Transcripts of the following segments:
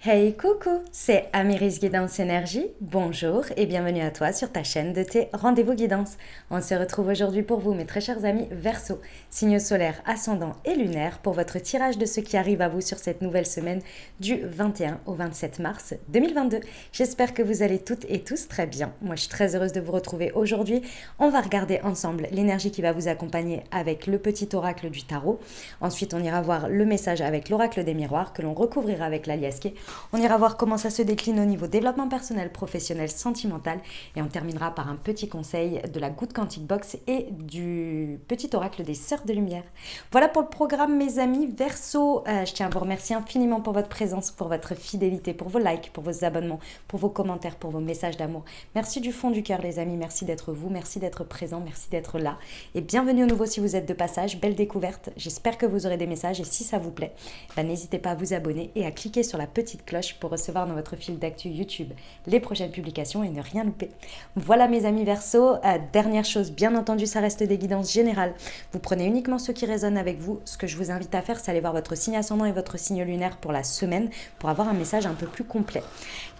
Hey coucou, c'est Amiris Guidance Énergie. Bonjour et bienvenue à toi sur ta chaîne de tes rendez-vous guidance. On se retrouve aujourd'hui pour vous mes très chers amis Verseau, signe solaire, ascendant et lunaire pour votre tirage de ce qui arrive à vous sur cette nouvelle semaine du 21 au 27 mars 2022. J'espère que vous allez toutes et tous très bien. Moi je suis très heureuse de vous retrouver aujourd'hui. On va regarder ensemble l'énergie qui va vous accompagner avec le petit oracle du tarot. Ensuite on ira voir le message avec l'oracle des miroirs que l'on recouvrira avec l'aliasqué. On ira voir comment ça se décline au niveau développement personnel, professionnel, sentimental. Et on terminera par un petit conseil de la Good Quantic Box et du petit oracle des Sœurs de Lumière. Voilà pour le programme, mes amis Verseau. Je tiens à vous remercier infiniment pour votre présence, pour votre fidélité, pour vos likes, pour vos abonnements, pour vos commentaires, pour vos messages d'amour. Merci du fond du cœur, les amis. Merci d'être vous, merci d'être présent, merci d'être là. Et bienvenue au nouveau si vous êtes de passage. Belle découverte. J'espère que vous aurez des messages. Et si ça vous plaît, n'hésitez pas à vous abonner et à cliquer sur la petite cloche pour recevoir dans votre fil d'actu YouTube les prochaines publications et ne rien louper. Voilà mes amis Verseau, dernière chose, bien entendu ça reste des guidances générales. Vous prenez uniquement ce qui résonne avec vous. Ce que je vous invite à faire, c'est aller voir votre signe ascendant et votre signe lunaire pour la semaine pour avoir un message un peu plus complet.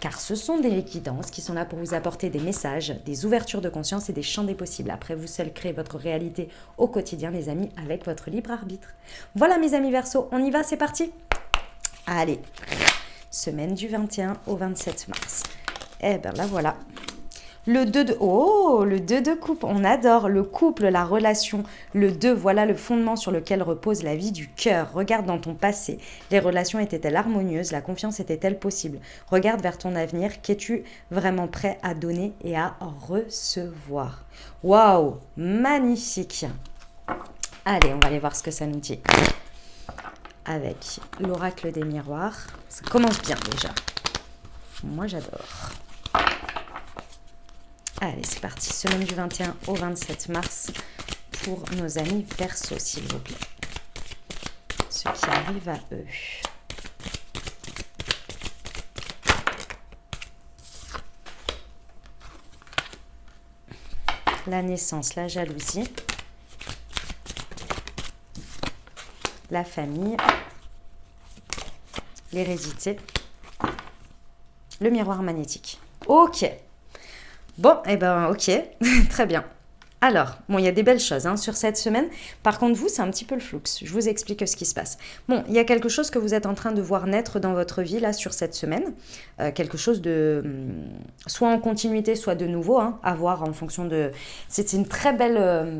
Car ce sont des guidances qui sont là pour vous apporter des messages, des ouvertures de conscience et des champs des possibles. Après, vous seul créez votre réalité au quotidien, les amis, avec votre libre arbitre. Voilà mes amis Verseau, on y va, c'est parti. Allez, semaine du 21 au 27 mars. Eh ben là voilà. Le 2 de... Oh, le 2 de coupe, on adore. Le couple, la relation. Le 2, voilà le fondement sur lequel repose la vie du cœur. Regarde dans ton passé. Les relations étaient-elles harmonieuses? La confiance était-elle possible? Regarde vers ton avenir. Qu'es-tu vraiment prêt à donner et à recevoir? Waouh, magnifique. Allez, on va aller voir ce que ça nous dit. Avec l'oracle des miroirs. Ça commence bien déjà. Moi j'adore. Allez, c'est parti. Semaine du 21 au 27 mars pour nos amis Verseau, s'il vous plaît. Ce qui arrive à eux. La naissance, la jalousie. La famille. L'hérédité. Le miroir magnétique. Ok. Bon, eh ben ok, très bien. Alors, bon, il y a des belles choses sur cette semaine. Par contre, vous, c'est un petit peu le flou. Je vous explique ce qui se passe. Bon, il y a quelque chose que vous êtes en train de voir naître dans votre vie, là, sur cette semaine. Quelque chose de... soit en continuité, soit de nouveau, à voir en fonction de... C'est une très belle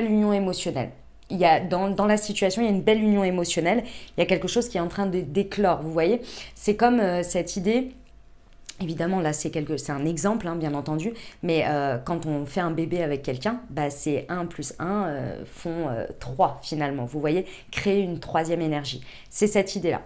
union émotionnelle. Il y a, dans la situation, il y a une belle union émotionnelle. Il y a quelque chose qui est en train de d'éclore, vous voyez. C'est comme cette idée... Évidemment, là, c'est un exemple, bien entendu, mais quand on fait un bébé avec quelqu'un, c'est 1 plus 1 font 3 finalement. Vous voyez, créer une troisième énergie. C'est cette idée-là.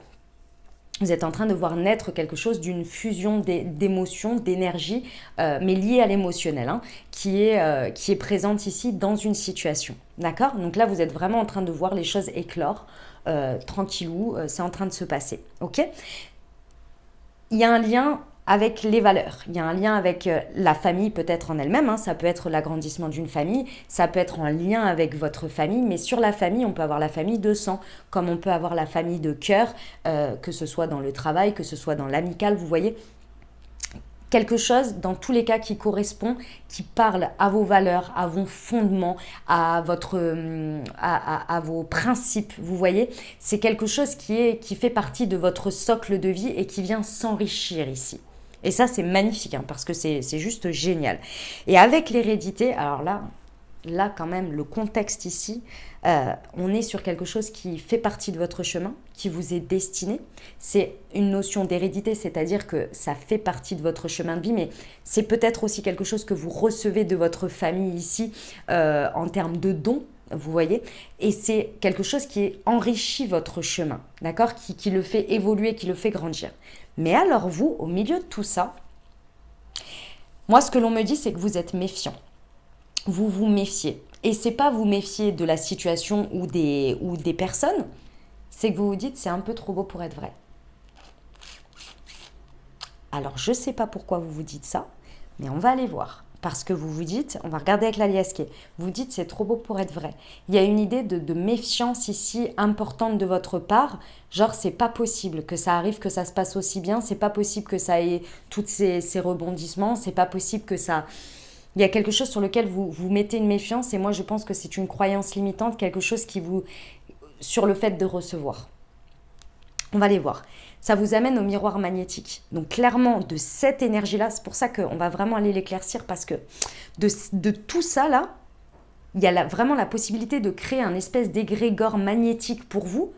Vous êtes en train de voir naître quelque chose d'une fusion d'émotions, d'énergie, mais liée à l'émotionnel, qui est présente ici dans une situation. D'accord? Donc là, vous êtes vraiment en train de voir les choses éclore, tranquillou, c'est en train de se passer. Ok? Il y a un lien avec les valeurs. Il y a un lien avec la famille peut-être en elle-même, ça peut être l'agrandissement d'une famille, ça peut être en lien avec votre famille, mais sur la famille, on peut avoir la famille de sang, comme on peut avoir la famille de cœur, que ce soit dans le travail, que ce soit dans l'amical, vous voyez, quelque chose dans tous les cas qui correspond, qui parle à vos valeurs, à vos fondements, à vos principes, vous voyez, c'est quelque chose qui fait partie de votre socle de vie et qui vient s'enrichir ici. Et ça, c'est magnifique, parce que c'est juste génial. Et avec l'hérédité, alors là quand même, le contexte ici, on est sur quelque chose qui fait partie de votre chemin, qui vous est destiné. C'est une notion d'hérédité, c'est-à-dire que ça fait partie de votre chemin de vie, mais c'est peut-être aussi quelque chose que vous recevez de votre famille ici, en termes de dons, vous voyez, et c'est quelque chose qui enrichit votre chemin, d'accord, qui le fait évoluer, qui le fait grandir. Mais alors vous, au milieu de tout ça, moi ce que l'on me dit, c'est que vous êtes méfiant. Vous vous méfiez. Et c'est pas vous méfier de la situation ou des personnes, c'est que vous vous dites c'est un peu trop beau pour être vrai. Alors je sais pas pourquoi vous vous dites ça, mais on va aller voir. parce que vous vous dites, on va regarder avec la liasquée, vous vous dites c'est trop beau pour être vrai. Il y a une idée de méfiance ici importante de votre part, genre c'est pas possible que ça arrive, que ça se passe aussi bien, c'est pas possible que ça ait tous ces rebondissements, c'est pas possible que ça... Il y a quelque chose sur lequel vous mettez une méfiance et moi je pense que c'est une croyance limitante, quelque chose qui vous... sur le fait de recevoir. On va les voir. Ça vous amène au miroir magnétique. Donc clairement, de cette énergie-là, c'est pour ça qu'on va vraiment aller l'éclaircir parce que de tout ça là, il y a vraiment la possibilité de créer un espèce d'égrégore magnétique pour vous.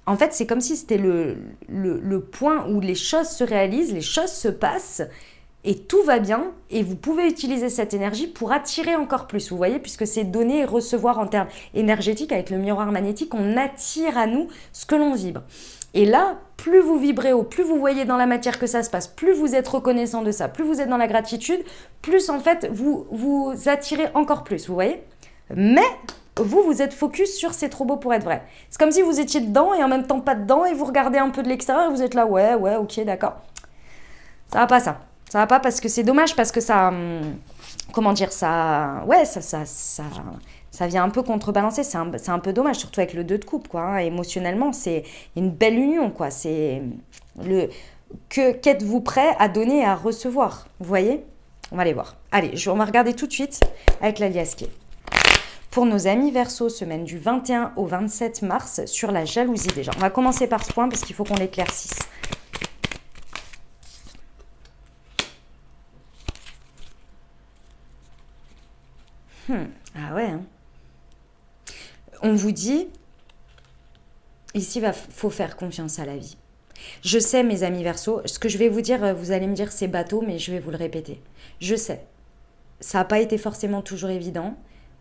En fait, c'est comme si c'était le point où les choses se réalisent, les choses se passent et tout va bien et vous pouvez utiliser cette énergie pour attirer encore plus. Vous voyez, puisque c'est donner et recevoir en termes énergétiques avec le miroir magnétique, on attire à nous ce que l'on vibre. Et là, plus vous vibrez haut, plus vous voyez dans la matière que ça se passe, plus vous êtes reconnaissant de ça, plus vous êtes dans la gratitude, plus en fait vous attirez encore plus, vous voyez. Mais vous êtes focus sur c'est trop beau pour être vrai. C'est comme si vous étiez dedans et en même temps pas dedans et vous regardez un peu de l'extérieur et vous êtes là, ouais, ok, d'accord. Ça va pas ça. Ça va pas parce que c'est dommage parce que ça... comment dire ça... Ouais, ça vient un peu contrebalancer, c'est un peu dommage, surtout avec le 2 de coupe, quoi. Hein. Émotionnellement, c'est une belle union, quoi. C'est qu'êtes-vous prêt à donner et à recevoir, vous voyez? On va aller voir. Allez, on va regarder tout de suite avec la liasquée. Pour nos amis Verseau, semaine du 21 au 27 mars, sur la jalousie déjà. On va commencer par ce point parce qu'il faut qu'on l'éclaircisse. Ah ouais, hein. On vous dit, ici, il faut faire confiance à la vie. Je sais, mes amis Verseau, ce que je vais vous dire, vous allez me dire c'est bateau, mais je vais vous le répéter. Je sais, ça n'a pas été forcément toujours évident.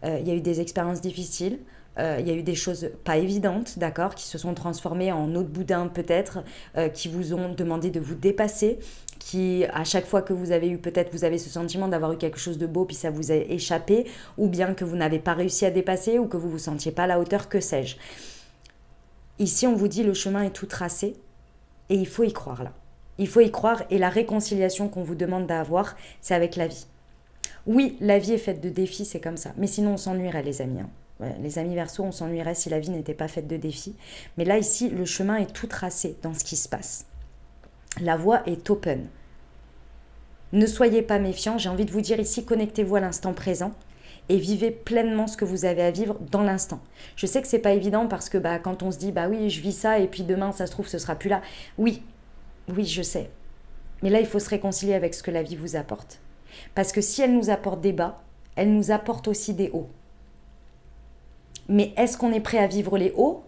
Il y a eu des expériences difficiles. Il y a eu des choses pas évidentes, d'accord, qui se sont transformées en eau de boudin peut-être, qui vous ont demandé de vous dépasser, qui, à chaque fois que vous avez eu, peut-être vous avez ce sentiment d'avoir eu quelque chose de beau, puis ça vous a échappé, ou bien que vous n'avez pas réussi à dépasser, ou que vous ne vous sentiez pas à la hauteur, que sais-je. Ici, on vous dit le chemin est tout tracé, et il faut y croire là. Il faut y croire, et la réconciliation qu'on vous demande d'avoir, c'est avec la vie. Oui, la vie est faite de défis, c'est comme ça. Mais sinon, on s'ennuierait, les amis. Hein. Ouais, les amis Verseau, on s'ennuierait si la vie n'était pas faite de défis. Mais là, ici, le chemin est tout tracé dans ce qui se passe. La voie est open. Ne soyez pas méfiants. J'ai envie de vous dire ici, connectez-vous à l'instant présent et vivez pleinement ce que vous avez à vivre dans l'instant. Je sais que c'est pas évident parce que quand on se dit, oui, je vis ça et puis demain, ça se trouve, ce sera plus là. Oui, je sais. Mais là, il faut se réconcilier avec ce que la vie vous apporte. Parce que si elle nous apporte des bas, elle nous apporte aussi des hauts. Mais est-ce qu'on est prêt à vivre les hauts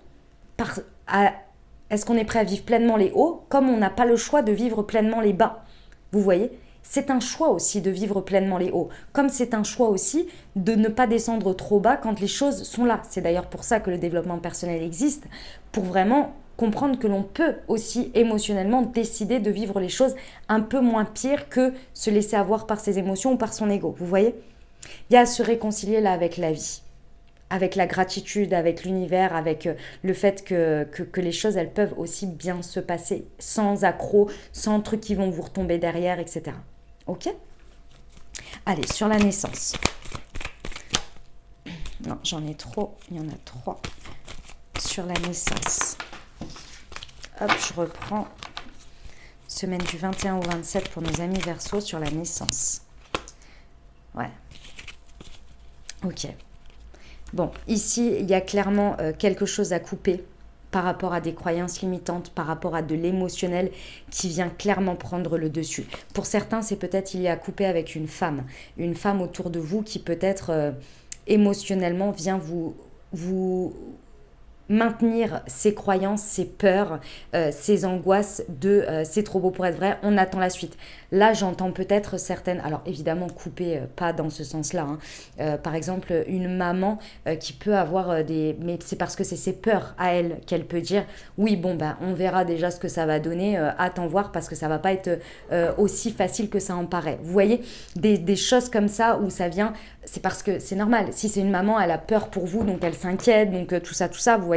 Est-ce qu'on est prêt à vivre pleinement les hauts comme on n'a pas le choix de vivre pleinement les bas? Vous voyez? C'est un choix aussi de vivre pleinement les hauts. Comme c'est un choix aussi de ne pas descendre trop bas quand les choses sont là. C'est d'ailleurs pour ça que le développement personnel existe, pour vraiment comprendre que l'on peut aussi émotionnellement décider de vivre les choses un peu moins pires que se laisser avoir par ses émotions ou par son ego. Vous voyez? Il y a à se réconcilier là avec la vie, avec la gratitude, avec l'univers, avec le fait que les choses, elles peuvent aussi bien se passer sans accroc, sans trucs qui vont vous retomber derrière, etc. Ok? Allez, sur la naissance. Non, j'en ai trop, il y en a 3. Sur la naissance. Hop, je reprends. Semaine du 21 au 27 pour nos amis Verseau sur la naissance. Ouais. Ok. Bon, ici, il y a clairement quelque chose à couper par rapport à des croyances limitantes, par rapport à de l'émotionnel qui vient clairement prendre le dessus. Pour certains, c'est peut-être il y a à couper avec une femme autour de vous qui peut-être émotionnellement vient vous maintenir ses croyances, ses peurs, ses angoisses de c'est trop beau pour être vrai, on attend la suite. Là, j'entends peut-être certaines, alors évidemment couper, pas dans ce sens-là, hein. Par exemple, une maman qui peut avoir mais c'est parce que c'est ses peurs à elle qu'elle peut dire, oui, bon, on verra déjà ce que ça va donner, attends voir parce que ça va pas être aussi facile que ça en paraît. Vous voyez, des choses comme ça où ça vient, c'est parce que c'est normal. Si c'est une maman, elle a peur pour vous, donc elle s'inquiète, donc tout ça, vous voyez.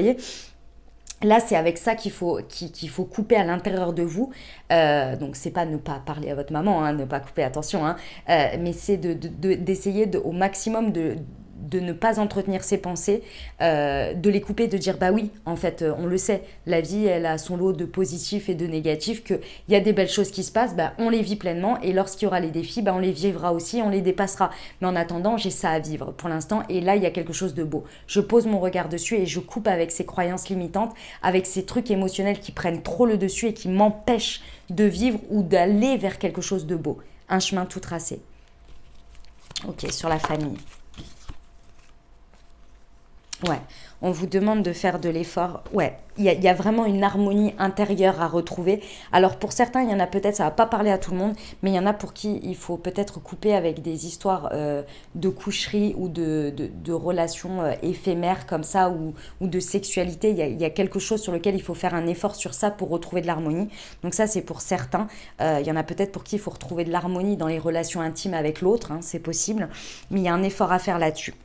Là, c'est avec ça qu'il faut couper à l'intérieur de vous. Donc, c'est pas ne pas parler à votre maman, hein, ne pas couper, attention, hein, mais c'est d'essayer au maximum de ne pas entretenir ces pensées, de les couper, de dire bah oui, en fait, on le sait, la vie, elle a son lot de positifs et de négatifs, qu'il y a des belles choses qui se passent, bah, on les vit pleinement, et lorsqu'il y aura les défis, bah, on les vivra aussi, on les dépassera. Mais en attendant, j'ai ça à vivre pour l'instant, et là, il y a quelque chose de beau. Je pose mon regard dessus et je coupe avec ces croyances limitantes, avec ces trucs émotionnels qui prennent trop le dessus et qui m'empêchent de vivre ou d'aller vers quelque chose de beau. Un chemin tout tracé. Ok, sur la famille. Ouais, on vous demande de faire de l'effort. Ouais, il y a vraiment une harmonie intérieure à retrouver. Alors pour certains, il y en a peut-être, ça va pas parler à tout le monde, mais il y en a pour qui il faut peut-être couper avec des histoires de coucherie ou de relations éphémères comme ça, ou de sexualité. Il y a quelque chose sur lequel il faut faire un effort sur ça pour retrouver de l'harmonie. Donc ça, c'est pour certains. Il y en a peut-être pour qui il faut retrouver de l'harmonie dans les relations intimes avec l'autre, hein, c'est possible. Mais il y a un effort à faire là-dessus.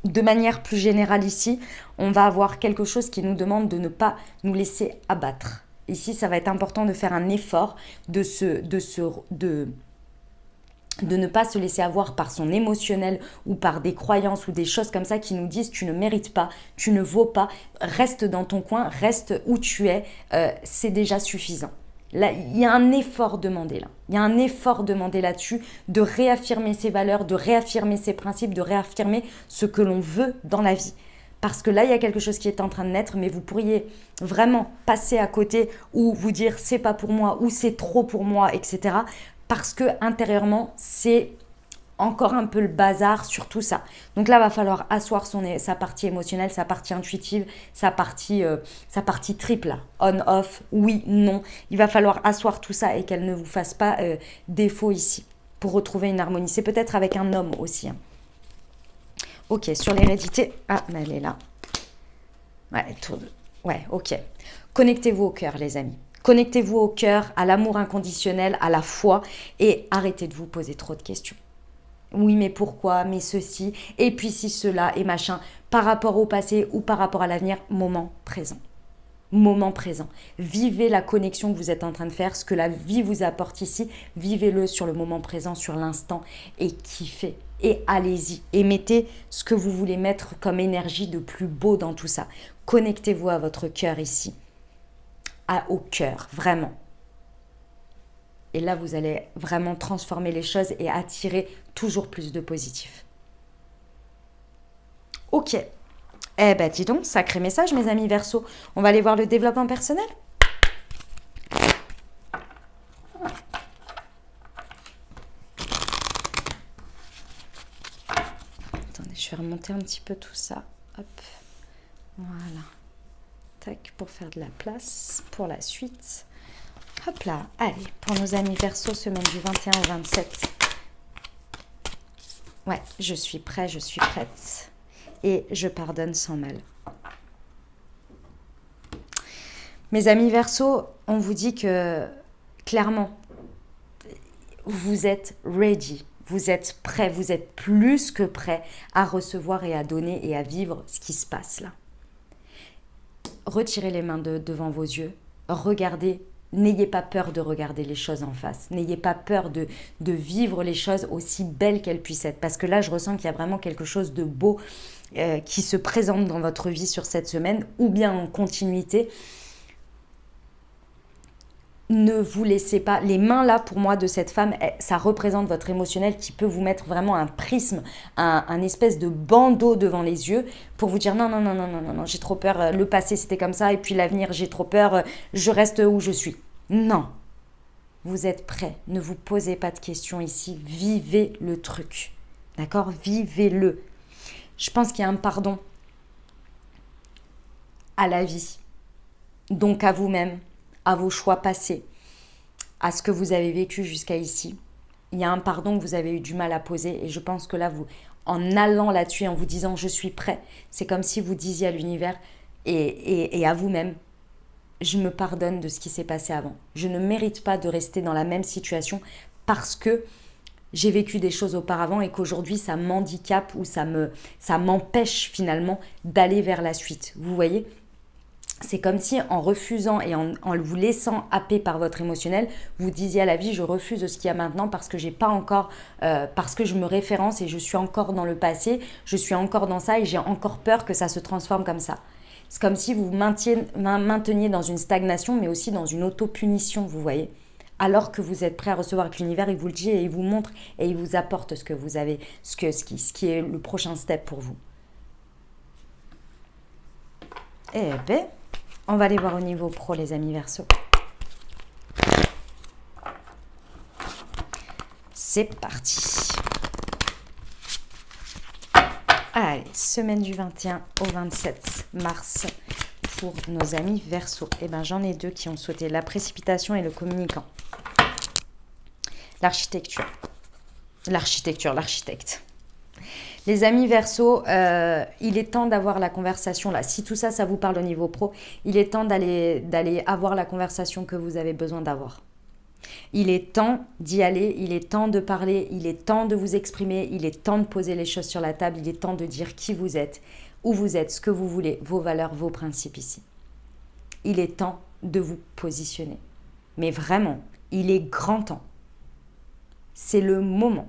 De manière plus générale ici, on va avoir quelque chose qui nous demande de ne pas nous laisser abattre. Ici, ça va être important de faire un effort, de ne pas se laisser avoir par son émotionnel ou par des croyances ou des choses comme ça qui nous disent tu ne mérites pas, tu ne vaux pas, reste dans ton coin, reste où tu es, c'est déjà suffisant. Là, il y a un effort demandé là. Il y a un effort demandé là-dessus de réaffirmer ses valeurs, de réaffirmer ses principes, de réaffirmer ce que l'on veut dans la vie. Parce que là, il y a quelque chose qui est en train de naître, mais vous pourriez vraiment passer à côté ou vous dire c'est pas pour moi ou c'est trop pour moi, etc. Parce que intérieurement, c'est encore un peu le bazar sur tout ça. Donc là, va falloir asseoir sa partie émotionnelle, sa partie intuitive, sa partie triple, on, off, oui, non. Il va falloir asseoir tout ça et qu'elle ne vous fasse pas défaut ici pour retrouver une harmonie. C'est peut-être avec un homme aussi. Hein. Ok, sur l'hérédité. Ah, mais elle est là. Ouais, ouais, ok. Connectez-vous au cœur, les amis. Connectez-vous au cœur, à l'amour inconditionnel, à la foi et arrêtez de vous poser trop de questions. Oui, mais pourquoi, mais ceci, et puis si cela, et machin, par rapport au passé ou par rapport à l'avenir, moment présent. Moment présent. Vivez la connexion que vous êtes en train de faire, ce que la vie vous apporte ici, vivez-le sur le moment présent, sur l'instant, et kiffez. Et allez-y, et mettez ce que vous voulez mettre comme énergie de plus beau dans tout ça. Connectez-vous à votre cœur ici, au cœur, vraiment. Et là, vous allez vraiment transformer les choses et attirer toujours plus de positif. Ok. Eh ben, dis donc, sacré message, mes amis Verseau. On va aller voir le développement personnel. Attendez, je vais remonter un petit peu tout ça. Hop. Voilà. Tac, pour faire de la place pour la suite. Hop là, allez, pour nos amis Verseau, semaine du 21 au 27. Ouais, je suis prêt, je suis prête. Et je pardonne sans mal. Mes amis Verseau, on vous dit que, clairement, vous êtes ready. Vous êtes prêts, vous êtes plus que prêts à recevoir et à donner et à vivre ce qui se passe là. Retirez les mains devant vos yeux, regardez. N'ayez pas peur de regarder les choses en face. N'ayez pas peur de vivre les choses aussi belles qu'elles puissent être. Parce que là, je ressens qu'il y a vraiment quelque chose de beau qui se présente dans votre vie sur cette semaine, ou bien en continuité. Ne vous laissez pas... Les mains là, pour moi, de cette femme, ça représente votre émotionnel qui peut vous mettre vraiment un prisme, un espèce de bandeau devant les yeux pour vous dire non, j'ai trop peur, le passé c'était comme ça, et puis l'avenir j'ai trop peur, je reste où je suis. Non, vous êtes prêts, ne vous posez pas de questions ici, vivez le truc, d'accord? Vivez-le. Je pense qu'il y a un pardon à la vie, donc à vous-même, à vos choix passés, à ce que vous avez vécu jusqu'à ici. Il y a un pardon que vous avez eu du mal à poser et je pense que là, en allant là-dessus, en vous disant « je suis prêt », c'est comme si vous disiez à l'univers et à vous-même « je me pardonne de ce qui s'est passé avant. Je ne mérite pas de rester dans la même situation parce que j'ai vécu des choses auparavant et qu'aujourd'hui, ça m'handicape ou ça m'empêche finalement d'aller vers la suite. » Vous voyez ? c'est comme si en refusant et en vous laissant happer par votre émotionnel, vous disiez à la vie, je refuse ce qu'il y a maintenant parce que j'ai pas encore, parce que je me référence et je suis encore dans le passé, je suis encore dans ça et j'ai encore peur que ça se transforme comme ça. C'est comme si vous mainteniez dans une stagnation, mais aussi dans une auto-punition, vous voyez. Alors que vous êtes prêt à recevoir que l'univers, il vous le dit et il vous montre et il vous apporte ce que vous avez, ce qui est le prochain step pour vous. Eh bien, on va aller voir au niveau pro, les amis Verseau. C'est parti. Allez, semaine du 21 au 27 mars pour nos amis Verseau. Eh bien, j'en ai deux qui ont sauté, la précipitation et le communicant. L'architecte. Les amis Verseau, il est temps d'avoir la conversation là. Si tout ça, ça vous parle au niveau pro, il est temps d'aller avoir la conversation que vous avez besoin d'avoir. Il est temps d'y aller, il est temps de parler, il est temps de vous exprimer, il est temps de poser les choses sur la table, il est temps de dire qui vous êtes, où vous êtes, ce que vous voulez, vos valeurs, vos principes ici. Il est temps de vous positionner. Mais vraiment, il est grand temps. C'est le moment.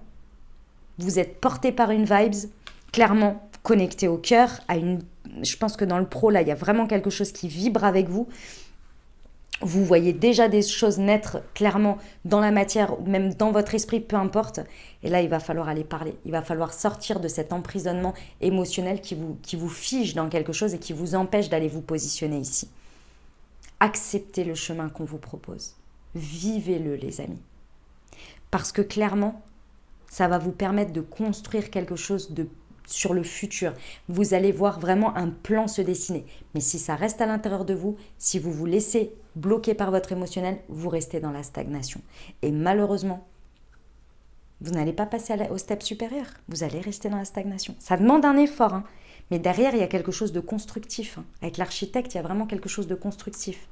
Vous êtes porté par une vibes, clairement connecté au cœur, je pense que dans le pro, là, il y a vraiment quelque chose qui vibre avec vous. Vous voyez déjà des choses naître clairement dans la matière, ou même dans votre esprit, peu importe. Et là, il va falloir aller parler. Il va falloir sortir de cet emprisonnement émotionnel qui vous fige dans quelque chose et qui vous empêche d'aller vous positionner ici. Acceptez le chemin qu'on vous propose. Vivez-le, les amis. Parce que clairement, ça va vous permettre de construire quelque chose sur le futur. Vous allez voir vraiment un plan se dessiner. Mais si ça reste à l'intérieur de vous, si vous vous laissez bloquer par votre émotionnel, vous restez dans la stagnation. Et malheureusement, vous n'allez pas passer au step supérieur. Vous allez rester dans la stagnation. Ça demande un effort, hein. Mais derrière, il y a quelque chose de constructif. Hein. Avec l'architecte, il y a vraiment quelque chose de constructif.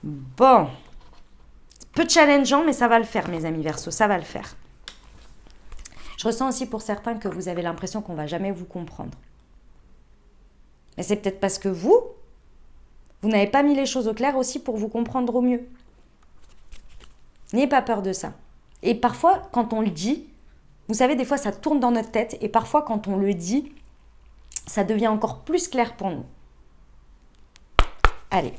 Bon. Peu challengeant, mais ça va le faire, mes amis Verseau, ça va le faire. Je ressens aussi pour certains que vous avez l'impression qu'on ne va jamais vous comprendre. Mais c'est peut-être parce que vous n'avez pas mis les choses au clair aussi pour vous comprendre au mieux. N'ayez pas peur de ça. Et parfois, quand on le dit, vous savez, des fois, ça tourne dans notre tête. Et parfois, quand on le dit, ça devient encore plus clair pour nous. Allez.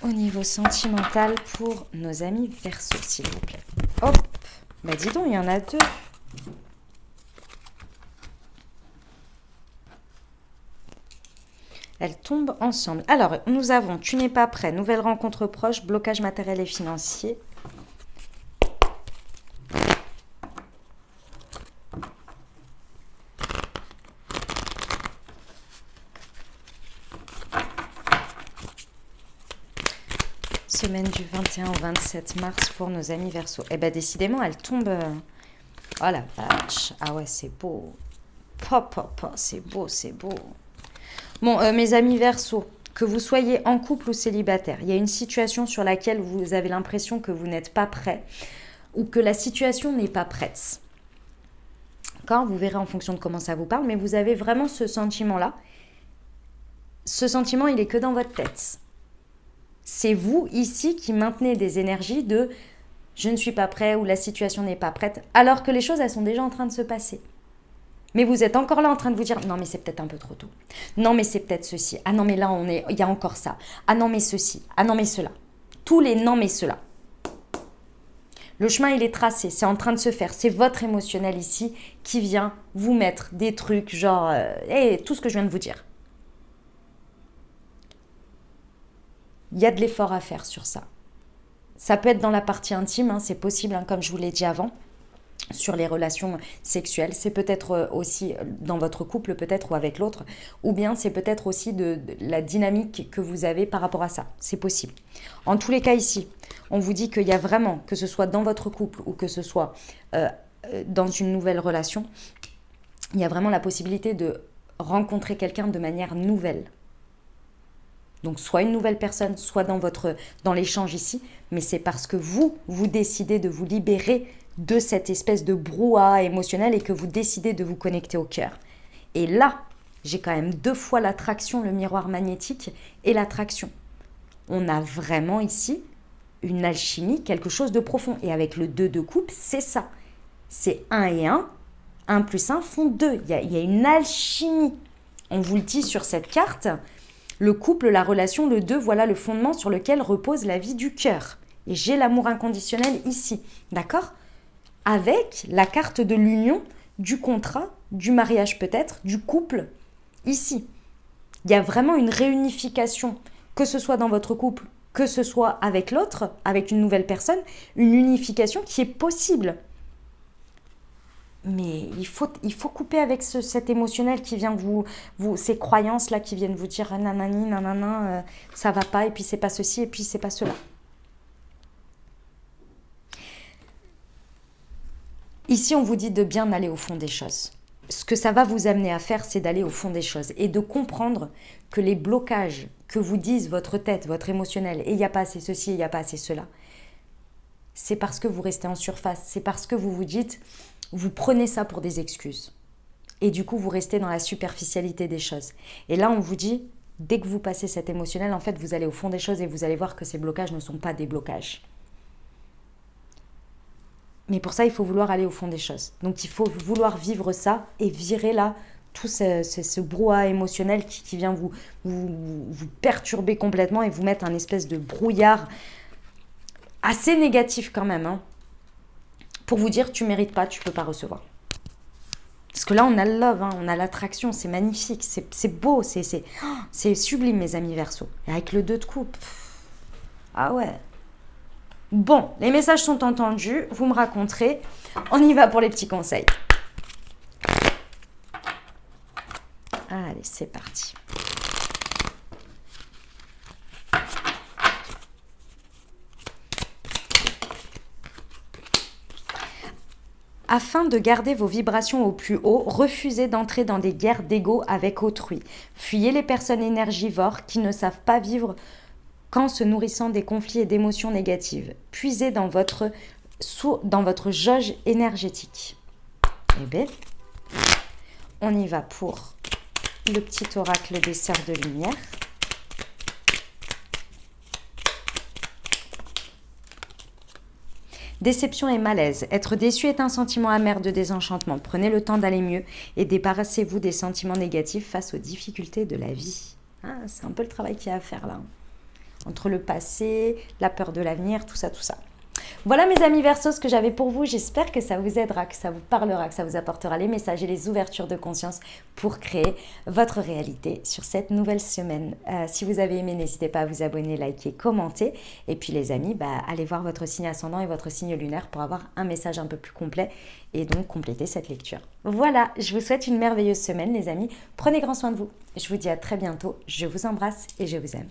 Au niveau sentimental pour nos amis Verseau, s'il vous plaît. Hop, bah dis donc, il y en a deux. Elles tombent ensemble. Alors, nous avons « Tu n'es pas prêt »,« Nouvelle rencontre proche »,« Blocage matériel et financier ». Semaine du 21 au 27 mars pour nos amis Verseau. Eh bien, décidément, elle tombe... Oh la vache. Ah ouais, c'est beau. C'est beau, c'est beau. Bon, mes amis Verseau, que vous soyez en couple ou célibataire, il y a une situation sur laquelle vous avez l'impression que vous n'êtes pas prêt ou que la situation n'est pas prête. Quand vous verrez en fonction de comment ça vous parle, mais vous avez vraiment ce sentiment-là. Ce sentiment, il est que dans votre tête. C'est vous, ici, qui maintenez des énergies de « je ne suis pas prêt » ou « la situation n'est pas prête », alors que les choses, elles sont déjà en train de se passer. Mais vous êtes encore là en train de vous dire « non, mais c'est peut-être un peu trop tôt. Non, mais c'est peut-être ceci. Ah non, mais là, il y a encore ça. Ah non, mais ceci. Ah non, mais cela. » Tous les « non, mais cela ». Le chemin, il est tracé. C'est en train de se faire. C'est votre émotionnel ici qui vient vous mettre des trucs genre tout ce que je viens de vous dire. Il y a de l'effort à faire sur ça. Ça peut être dans la partie intime, hein, c'est possible, hein, comme je vous l'ai dit avant, sur les relations sexuelles. C'est peut-être aussi dans votre couple, peut-être, ou avec l'autre. Ou bien c'est peut-être aussi de la dynamique que vous avez par rapport à ça. C'est possible. En tous les cas, ici, on vous dit qu'il y a vraiment, que ce soit dans votre couple ou que ce soit dans une nouvelle relation, il y a vraiment la possibilité de rencontrer quelqu'un de manière nouvelle. Donc, soit une nouvelle personne, soit dans l'échange ici, mais c'est parce que vous décidez de vous libérer de cette espèce de brouhaha émotionnel et que vous décidez de vous connecter au cœur. Et là, j'ai quand même 2 fois l'attraction, le miroir magnétique et l'attraction. On a vraiment ici une alchimie, quelque chose de profond. Et avec le 2 de coupe, c'est ça. C'est 1 et 1 plus 1 font 2. Il y a une alchimie. On vous le dit sur cette carte. Le couple, la relation, le 2, voilà le fondement sur lequel repose la vie du cœur. Et j'ai l'amour inconditionnel ici. D'accord ? Avec la carte de l'union, du contrat, du mariage peut-être, du couple, ici. Il y a vraiment une réunification, que ce soit dans votre couple, que ce soit avec l'autre, avec une nouvelle personne, une unification qui est possible. Mais il faut couper avec cet émotionnel qui vient ces croyances-là qui viennent vous dire nanani, nanana, ça va pas, et puis c'est pas ceci, et puis c'est pas cela. Ici, on vous dit de bien aller au fond des choses. Ce que ça va vous amener à faire, c'est d'aller au fond des choses et de comprendre que les blocages que vous disent votre tête, votre émotionnel, et il n'y a pas assez ceci, il n'y a pas assez cela, c'est parce que vous restez en surface, c'est parce que vous vous dites, vous prenez ça pour des excuses. Et du coup, vous restez dans la superficialité des choses. Et là, on vous dit, dès que vous passez cet émotionnel, en fait, vous allez au fond des choses et vous allez voir que ces blocages ne sont pas des blocages. Mais pour ça, il faut vouloir aller au fond des choses. Donc, il faut vouloir vivre ça et virer là tout ce brouhaha émotionnel qui vient vous perturber complètement et vous mettre un espèce de brouillard assez négatif quand même. Hein, pour vous dire, tu ne mérites pas, tu ne peux pas recevoir. Parce que là, on a le love, hein, on a l'attraction, c'est magnifique, c'est beau, c'est sublime, mes amis Verseau. Et avec le 2 de coupe, ah ouais. Bon, les messages sont entendus, vous me raconterez. On y va pour les petits conseils. Allez, c'est parti. Afin de garder vos vibrations au plus haut, refusez d'entrer dans des guerres d'ego avec autrui. Fuyez les personnes énergivores qui ne savent pas vivre qu'en se nourrissant des conflits et d'émotions négatives. Puisez dans votre jauge énergétique. Eh bien, on y va pour le petit oracle des sœurs de lumière. Déception et malaise. Être déçu est un sentiment amer de désenchantement. Prenez le temps d'aller mieux et débarrassez-vous des sentiments négatifs face aux difficultés de la vie. Ah, c'est un peu le travail qu'il y a à faire là. Entre le passé, la peur de l'avenir, tout ça, tout ça. Voilà mes amis Verseau, ce que j'avais pour vous. J'espère que ça vous aidera, que ça vous parlera, que ça vous apportera les messages et les ouvertures de conscience pour créer votre réalité sur cette nouvelle semaine. Si vous avez aimé, n'hésitez pas à vous abonner, liker, commenter. Et puis les amis, allez voir votre signe ascendant et votre signe lunaire pour avoir un message un peu plus complet et donc compléter cette lecture. Voilà, je vous souhaite une merveilleuse semaine les amis. Prenez grand soin de vous. Je vous dis à très bientôt. Je vous embrasse et je vous aime.